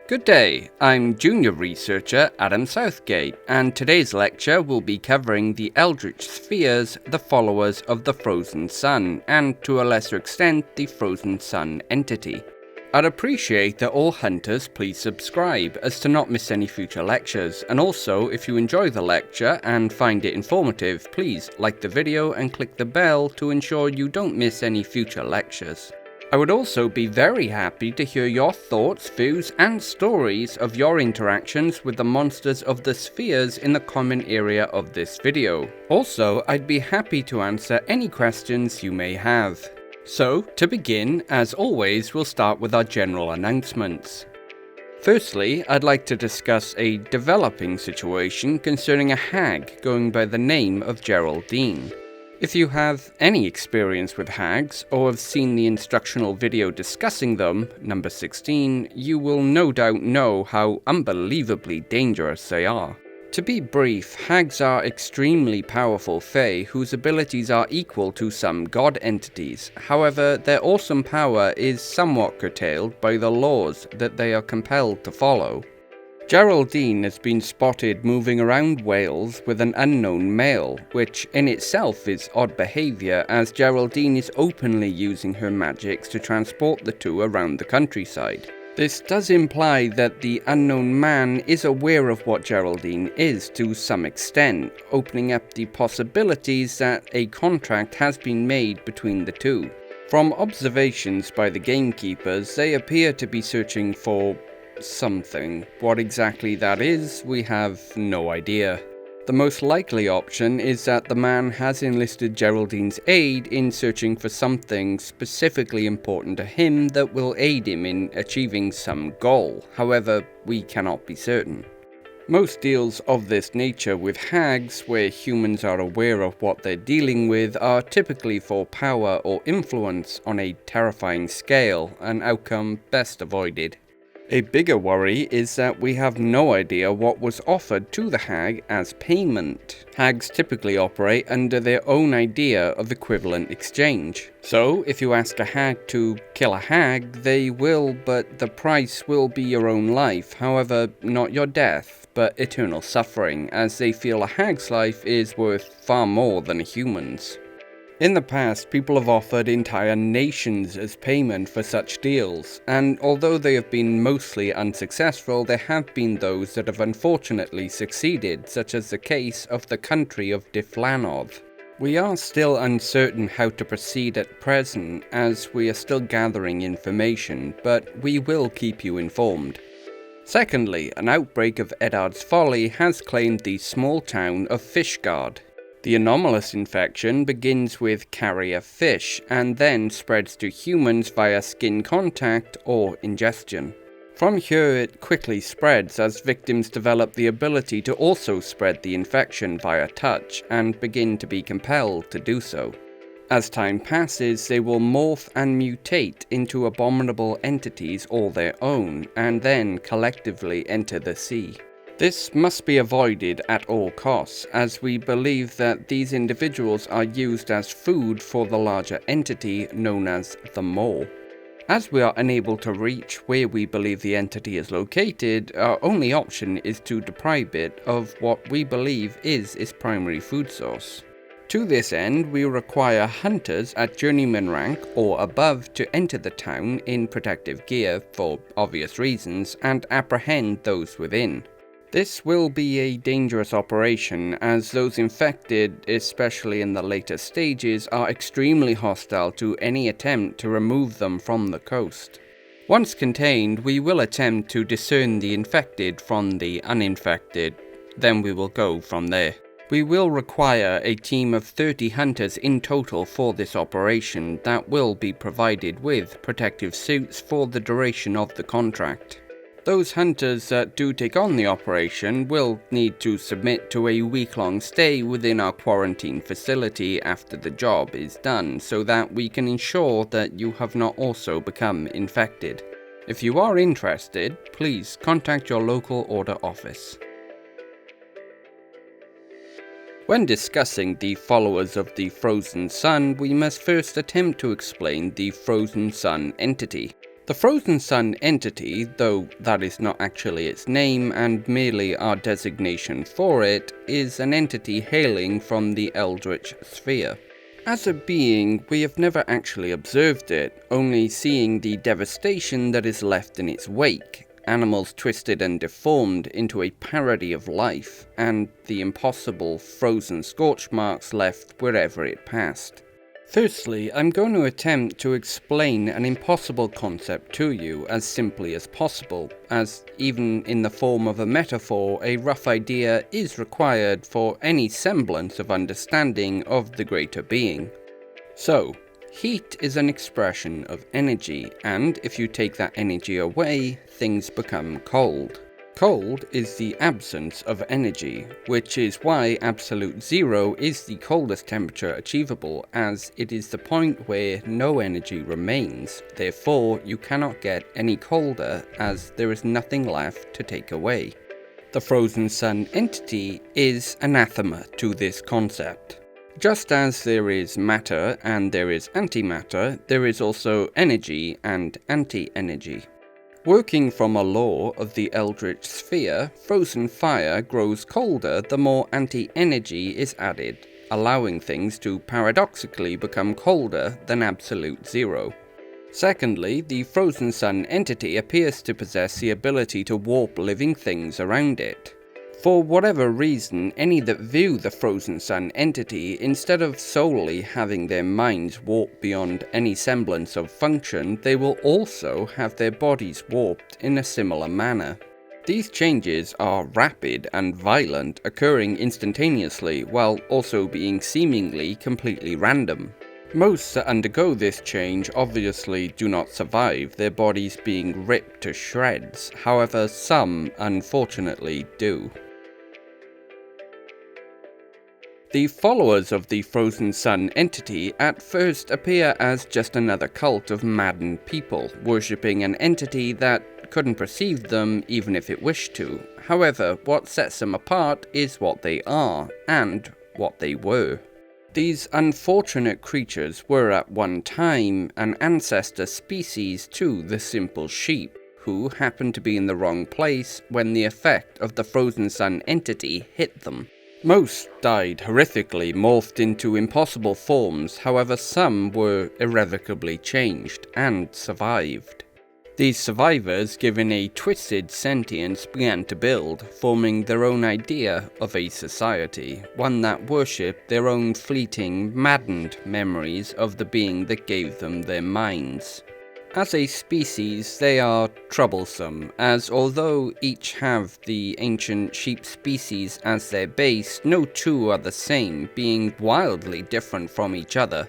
Good day, I'm Junior Researcher Adam Southgate, and today's lecture will be covering the Eldritch spheres, the followers of the Frozen Sun, and to a lesser extent, the Frozen Sun entity. I'd appreciate that all hunters please subscribe, as to not miss any future lectures, and also, if you enjoy the lecture and find it informative, please like the video and click the bell to ensure you don't miss any future lectures. I would also be very happy to hear your thoughts, views, and stories of your interactions with the monsters of the spheres in the comment area of this video. Also, I'd be happy to answer any questions you may have. So, to begin, as always, we'll start with our general announcements. Firstly, I'd like to discuss a developing situation concerning a hag going by the name of Geraldine. If you have any experience with hags, or have seen the instructional video discussing them, number 16, you will no doubt know how unbelievably dangerous they are. To be brief, hags are extremely powerful fae whose abilities are equal to some god entities. However, their awesome power is somewhat curtailed by the laws that they are compelled to follow. Geraldine has been spotted moving around Wales with an unknown male, which in itself is odd behaviour as Geraldine is openly using her magics to transport the two around the countryside. This does imply that the unknown man is aware of what Geraldine is to some extent, opening up the possibilities that a contract has been made between the two. From observations by the gamekeepers, they appear to be searching for something. What exactly that is, we have no idea. The most likely option is that the man has enlisted Geraldine's aid in searching for something specifically important to him that will aid him in achieving some goal. However, we cannot be certain. Most deals of this nature with hags, where humans are aware of what they're dealing with, are typically for power or influence on a terrifying scale, an outcome best avoided. A bigger worry is that we have no idea what was offered to the hag as payment. Hags typically operate under their own idea of equivalent exchange. So, if you ask a hag to kill a hag, they will, but the price will be your own life. However, not your death, but eternal suffering, as they feel a hag's life is worth far more than a human's. In the past, people have offered entire nations as payment for such deals, and although they have been mostly unsuccessful, there have been those that have unfortunately succeeded, such as the case of the country of Diflanov. We are still uncertain how to proceed at present, as we are still gathering information, but we will keep you informed. Secondly, an outbreak of Eddard's Folly has claimed the small town of Fishguard. The anomalous infection begins with carrier fish and then spreads to humans via skin contact or ingestion. From here it quickly spreads as victims develop the ability to also spread the infection via touch and begin to be compelled to do so. As time passes, they will morph and mutate into abominable entities all their own and then collectively enter the sea. This must be avoided at all costs, as we believe that these individuals are used as food for the larger entity known as the Maw. As we are unable to reach where we believe the entity is located, our only option is to deprive it of what we believe is its primary food source. To this end, we require hunters at journeyman rank or above to enter the town in protective gear for obvious reasons and apprehend those within. This will be a dangerous operation, as those infected, especially in the later stages, are extremely hostile to any attempt to remove them from the coast. Once contained, we will attempt to discern the infected from the uninfected, then we will go from there. We will require a team of 30 hunters in total for this operation that will be provided with protective suits for the duration of the contract. Those hunters that do take on the operation will need to submit to a week-long stay within our quarantine facility after the job is done, so that we can ensure that you have not also become infected. If you are interested, please contact your local order office. When discussing the followers of the Frozen Sun, we must first attempt to explain the Frozen Sun entity. The Frozen Sun entity, though that is not actually its name and merely our designation for it, is an entity hailing from the Eldritch sphere. As a being, we have never actually observed it, only seeing the devastation that is left in its wake, animals twisted and deformed into a parody of life, and the impossible frozen scorch marks left wherever it passed. Firstly, I'm going to attempt to explain an impossible concept to you as simply as possible, as even in the form of a metaphor, a rough idea is required for any semblance of understanding of the greater being. So, heat is an expression of energy, and if you take that energy away, things become cold. Cold is the absence of energy, which is why absolute zero is the coldest temperature achievable, as it is the point where no energy remains. Therefore, you cannot get any colder, as there is nothing left to take away. The Frozen Sun entity is anathema to this concept. Just as there is matter and there is antimatter, there is also energy and anti-energy. Working from a law of the Eldritch sphere, frozen fire grows colder the more anti-energy is added, allowing things to paradoxically become colder than absolute zero. Secondly, the Frozen Sun entity appears to possess the ability to warp living things around it. For whatever reason, any that view the Frozen Sun entity, instead of solely having their minds warped beyond any semblance of function, they will also have their bodies warped in a similar manner. These changes are rapid and violent, occurring instantaneously, while also being seemingly completely random. Most that undergo this change obviously do not survive, their bodies being ripped to shreds. However, some unfortunately do. The followers of the Frozen Sun entity at first appear as just another cult of maddened people, worshipping an entity that couldn't perceive them even if it wished to. However, what sets them apart is what they are, and what they were. These unfortunate creatures were at one time an ancestor species to the simple sheep, who happened to be in the wrong place when the effect of the Frozen Sun entity hit them. Most died horrifically, morphed into impossible forms, however some were irrevocably changed, and survived. These survivors, given a twisted sentience, began to build, forming their own idea of a society, one that worshipped their own fleeting, maddened memories of the being that gave them their minds. As a species, they are troublesome, as although each have the ancient sheep species as their base, no two are the same, being wildly different from each other.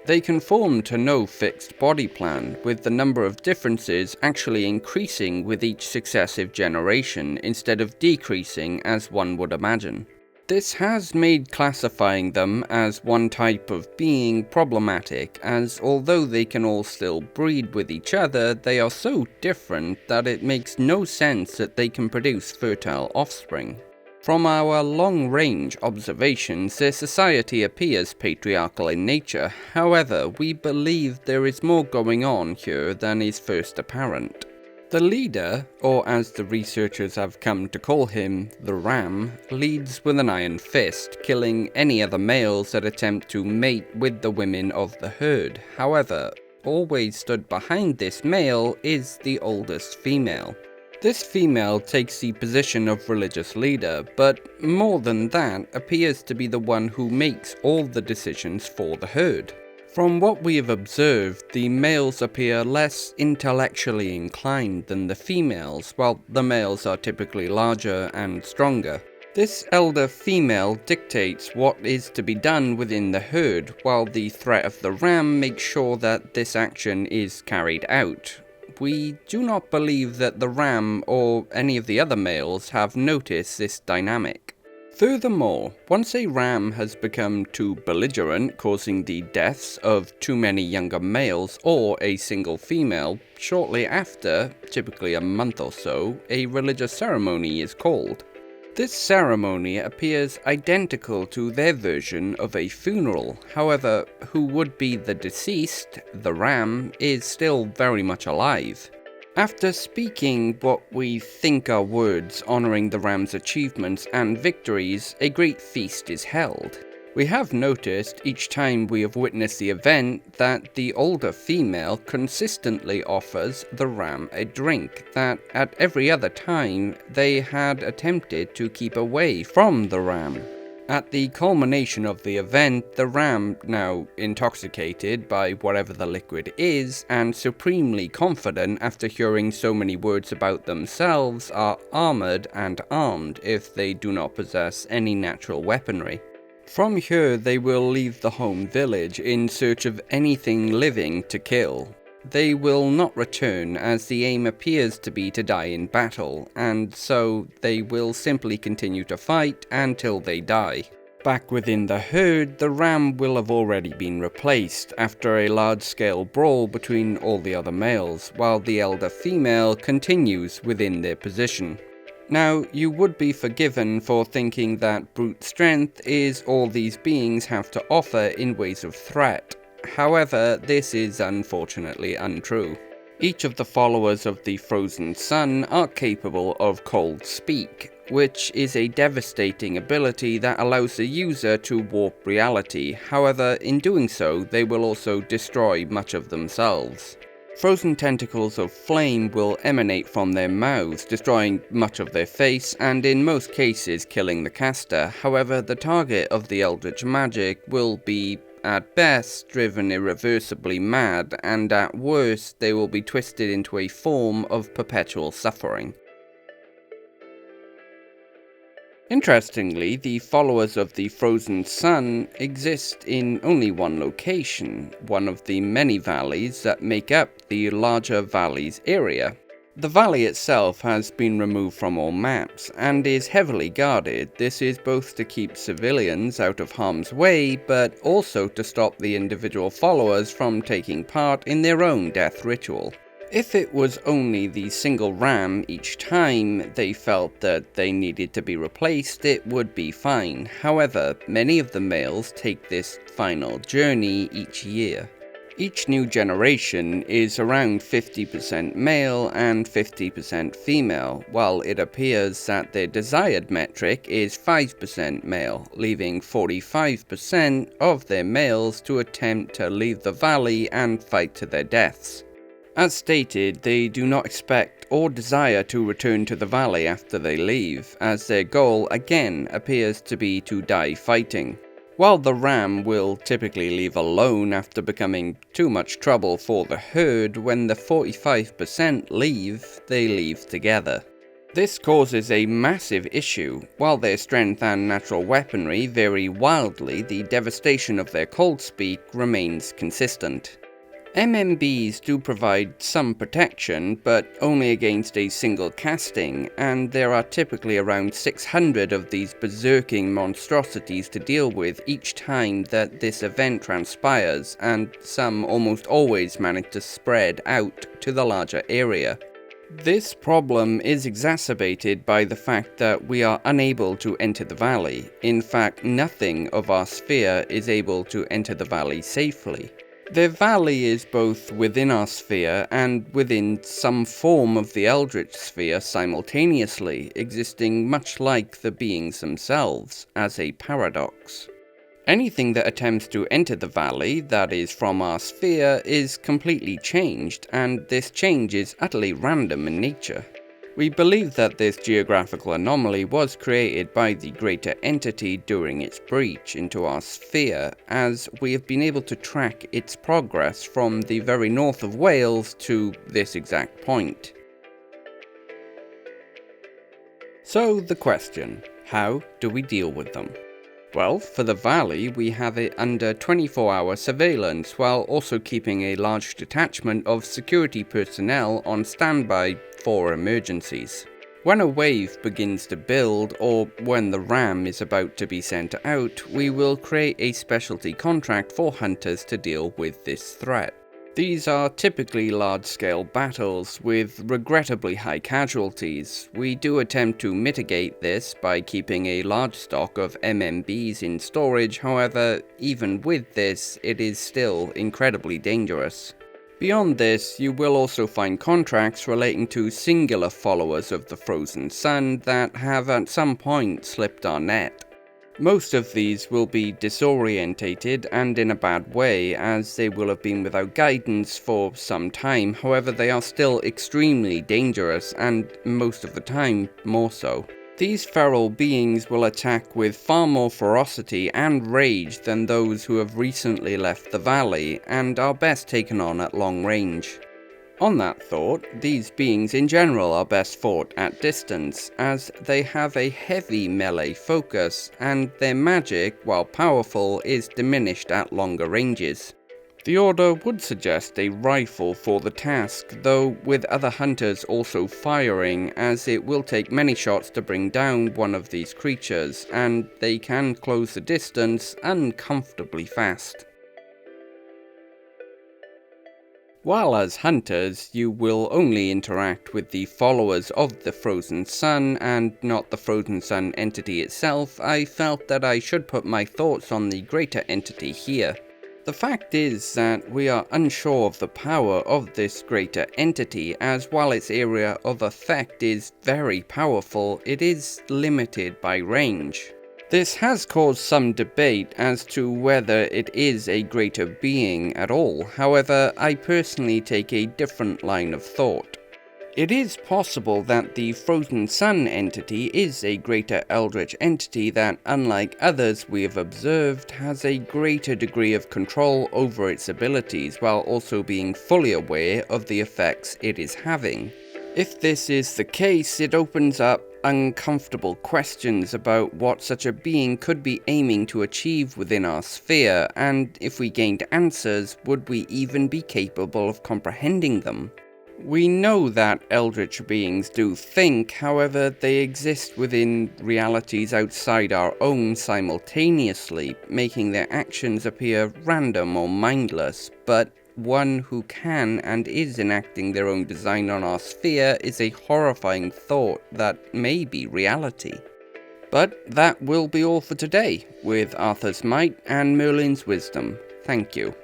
They conform to no fixed body plan, with the number of differences actually increasing with each successive generation instead of decreasing as one would imagine. This has made classifying them as one type of being problematic, as although they can all still breed with each other, they are so different that it makes no sense that they can produce fertile offspring. From our long-range observations, their society appears patriarchal in nature. However, we believe there is more going on here than is first apparent. The leader, or as the researchers have come to call him, the Ram, leads with an iron fist, killing any other males that attempt to mate with the women of the herd. However, always stood behind this male is the oldest female. This female takes the position of religious leader, but more than that, appears to be the one who makes all the decisions for the herd. From what we have observed, the males appear less intellectually inclined than the females, while the males are typically larger and stronger. This elder female dictates what is to be done within the herd, while the threat of the ram makes sure that this action is carried out. We do not believe that the ram or any of the other males have noticed this dynamic. Furthermore, once a ram has become too belligerent, causing the deaths of too many younger males or a single female, shortly after, typically a month or so, a religious ceremony is called. This ceremony appears identical to their version of a funeral. However, who would be the deceased, the ram, is still very much alive. After speaking what we think are words honoring the ram's achievements and victories, a great feast is held. We have noticed each time we have witnessed the event that the older female consistently offers the ram a drink that at every other time they had attempted to keep away from the ram. At the culmination of the event, the ram, now intoxicated by whatever the liquid is, and supremely confident after hearing so many words about themselves, are armored and armed if they do not possess any natural weaponry. From here, they will leave the home village in search of anything living to kill. They will not return as the aim appears to be to die in battle, and so they will simply continue to fight until they die. Back within the herd, the ram will have already been replaced after a large-scale brawl between all the other males, while the elder female continues within their position. Now, you would be forgiven for thinking that brute strength is all these beings have to offer in ways of threat. However, this is unfortunately untrue. Each of the followers of the Frozen Sun are capable of Cold Speak, which is a devastating ability that allows the user to warp reality. However, in doing so, they will also destroy much of themselves. Frozen tentacles of flame will emanate from their mouths, destroying much of their face and in most cases killing the caster. However, the target of the Eldritch magic will be, at best, driven irreversibly mad, and at worst, they will be twisted into a form of perpetual suffering. Interestingly, the followers of the Frozen Sun exist in only one location, one of the many valleys that make up the larger valleys area. The valley itself has been removed from all maps and is heavily guarded. This is both to keep civilians out of harm's way, but also to stop the individual followers from taking part in their own death ritual. If it was only the single ram each time they felt that they needed to be replaced, it would be fine. However, many of the males take this final journey each year. Each new generation is around 50% male and 50% female, while it appears that their desired metric is 5% male, leaving 45% of their males to attempt to leave the valley and fight to their deaths. As stated, they do not expect or desire to return to the valley after they leave, as their goal again appears to be to die fighting. While the ram will typically leave alone after becoming too much trouble for the herd, when the 45% leave, they leave together. This causes a massive issue. While their strength and natural weaponry vary wildly, the devastation of their cold speak remains consistent. MMBs do provide some protection, but only against a single casting, and there are typically around 600 of these berserking monstrosities to deal with each time that this event transpires, and some almost always manage to spread out to the larger area. This problem is exacerbated by the fact that we are unable to enter the valley. In fact, nothing of our sphere is able to enter the valley safely. The valley is both within our sphere and within some form of the Eldritch sphere simultaneously, existing much like the beings themselves, as a paradox. Anything that attempts to enter the valley that is from our sphere is completely changed, and this change is utterly random in nature. We believe that this geographical anomaly was created by the greater entity during its breach into our sphere, as we have been able to track its progress from the very north of Wales to this exact point. So the question, how do we deal with them? Well, for the valley, we have it under 24-hour surveillance, while also keeping a large detachment of security personnel on standby for emergencies. When a wave begins to build, or when the ram is about to be sent out, we will create a specialty contract for hunters to deal with this threat. These are typically large-scale battles with regrettably high casualties. We do attempt to mitigate this by keeping a large stock of MMBs in storage, however, even with this, it is still incredibly dangerous. Beyond this, you will also find contracts relating to singular followers of the Frozen Sun that have at some point slipped our net. Most of these will be disorientated and in a bad way, as they will have been without guidance for some time. However, they are still extremely dangerous, and most of the time, more so. These feral beings will attack with far more ferocity and rage than those who have recently left the valley, and are best taken on at long range. On that thought, these beings in general are best fought at distance, as they have a heavy melee focus, and their magic, while powerful, is diminished at longer ranges. The Order would suggest a rifle for the task, though with other hunters also firing, as it will take many shots to bring down one of these creatures, and they can close the distance uncomfortably fast. While as hunters, you will only interact with the followers of the Frozen Sun and not the Frozen Sun entity itself, I felt that I should put my thoughts on the greater entity here. The fact is that we are unsure of the power of this greater entity, as while its area of effect is very powerful, it is limited by range. This has caused some debate as to whether it is a greater being at all. However, I personally take a different line of thought. It is possible that the Frozen Sun entity is a greater Eldritch entity that, unlike others we have observed, has a greater degree of control over its abilities while also being fully aware of the effects it is having. If this is the case, it opens up uncomfortable questions about what such a being could be aiming to achieve within our sphere, and if we gained answers, would we even be capable of comprehending them? We know that Eldritch beings do think, however, they exist within realities outside our own simultaneously, making their actions appear random or mindless, but one who can and is enacting their own design on our sphere is a horrifying thought that may be reality. But that will be all for today, with Arthur's might and Merlin's wisdom. Thank you.